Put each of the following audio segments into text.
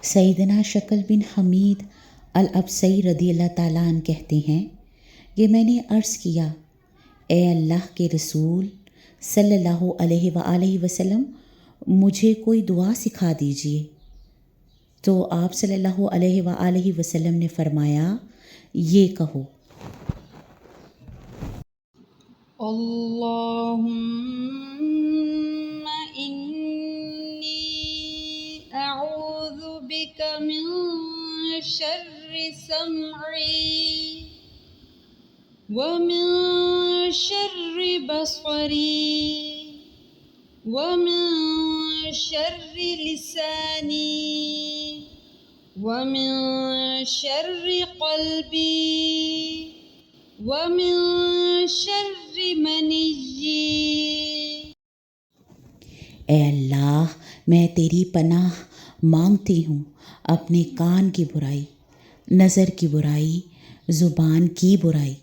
سیدنا شکل بن حمید الابسی رضی اللہ تعالیٰ عنہ کہتے ہیں کہ میں نے عرض کیا، اے اللہ کے رسول صلی اللہ علیہ وآلہ وسلم، مجھے کوئی دعا سکھا دیجیے۔ تو آپ صلی اللہ علیہ وآلہ وسلم نے فرمایا، یہ کہو، اللہم انی اعوذ بک من شر سمعی ومن شر بصری ومن شر لسانی ومن شر قلبی ومن شر منی۔ اے اللہ، میں تیری پناہ مانگتی ہوں اپنے کان کی برائی، نظر کی برائی، زبان کی برائی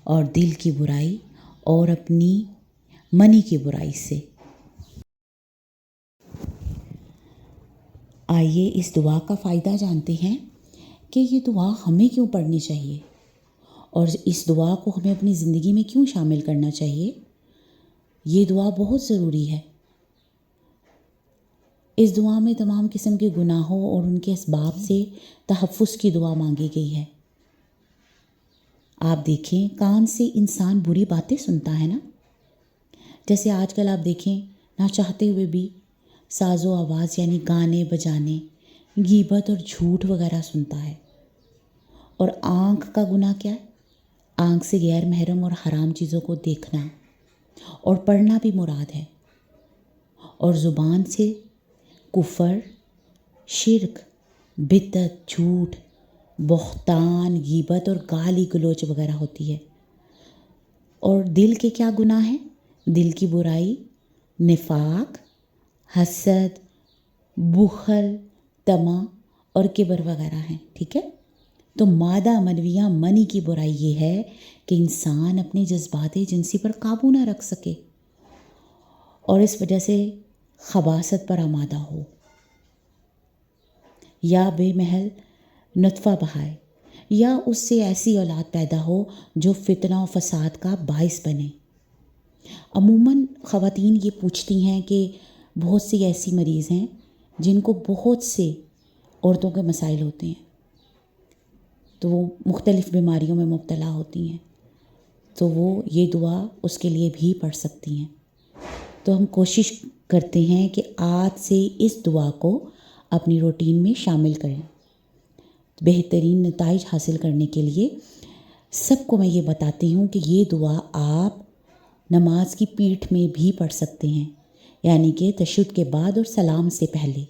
اور دل کی برائی اور اپنی منی کی برائی سے۔ آئیے اس دعا کا فائدہ جانتے ہیں کہ یہ دعا ہمیں کیوں پڑھنی چاہیے اور اس دعا کو ہمیں اپنی زندگی میں کیوں شامل کرنا چاہیے۔ یہ دعا بہت ضروری ہے۔ اس دعا میں تمام قسم کے گناہوں اور ان کے اسباب سے تحفظ کی دعا مانگی گئی ہے۔ آپ دیکھیں، کان سے انسان بری باتیں سنتا ہے نا، جیسے آج کل آپ دیکھیں نہ چاہتے ہوئے بھی ساز و آواز یعنی گانے بجانے، غیبت اور جھوٹ وغیرہ سنتا ہے۔ اور آنکھ کا گناہ کیا ہے؟ آنکھ سے غیر محرم اور حرام چیزوں کو دیکھنا اور پڑھنا بھی مراد ہے۔ اور زبان سے کفر، شرک، بدعت، جھوٹ، بہتان، غیبت اور گالی گلوچ وغیرہ ہوتی ہے۔ اور دل کے کیا گناہ ہیں؟ دل کی برائی، نفاق، حسد، بخل، طمع اور کبر وغیرہ ہیں، ٹھیک ہے؟ تو مادہ منویہ منی کی برائی یہ ہے کہ انسان اپنے جذبات جنسی پر قابو نہ رکھ سکے اور اس وجہ سے خباثت پر آمادہ ہو یا بے محل نطفہ بہائے یا اس سے ایسی اولاد پیدا ہو جو فتنہ و فساد کا باعث بنے۔ عموماً خواتین یہ پوچھتی ہیں کہ بہت سی ایسی مریض ہیں جن کو بہت سے عورتوں کے مسائل ہوتے ہیں، تو وہ مختلف بیماریوں میں مبتلا ہوتی ہیں، تو وہ یہ دعا اس کے لیے بھی پڑھ سکتی ہیں۔ تو ہم کوشش کرتے ہیں کہ آج سے اس دعا کو اپنی روٹین میں شامل کریں۔ بہترین نتائج حاصل کرنے کے لیے سب کو میں یہ بتاتی ہوں کہ یہ دعا آپ نماز کی پیٹھ میں بھی پڑھ سکتے ہیں، یعنی کہ تشہد کے بعد اور سلام سے پہلے۔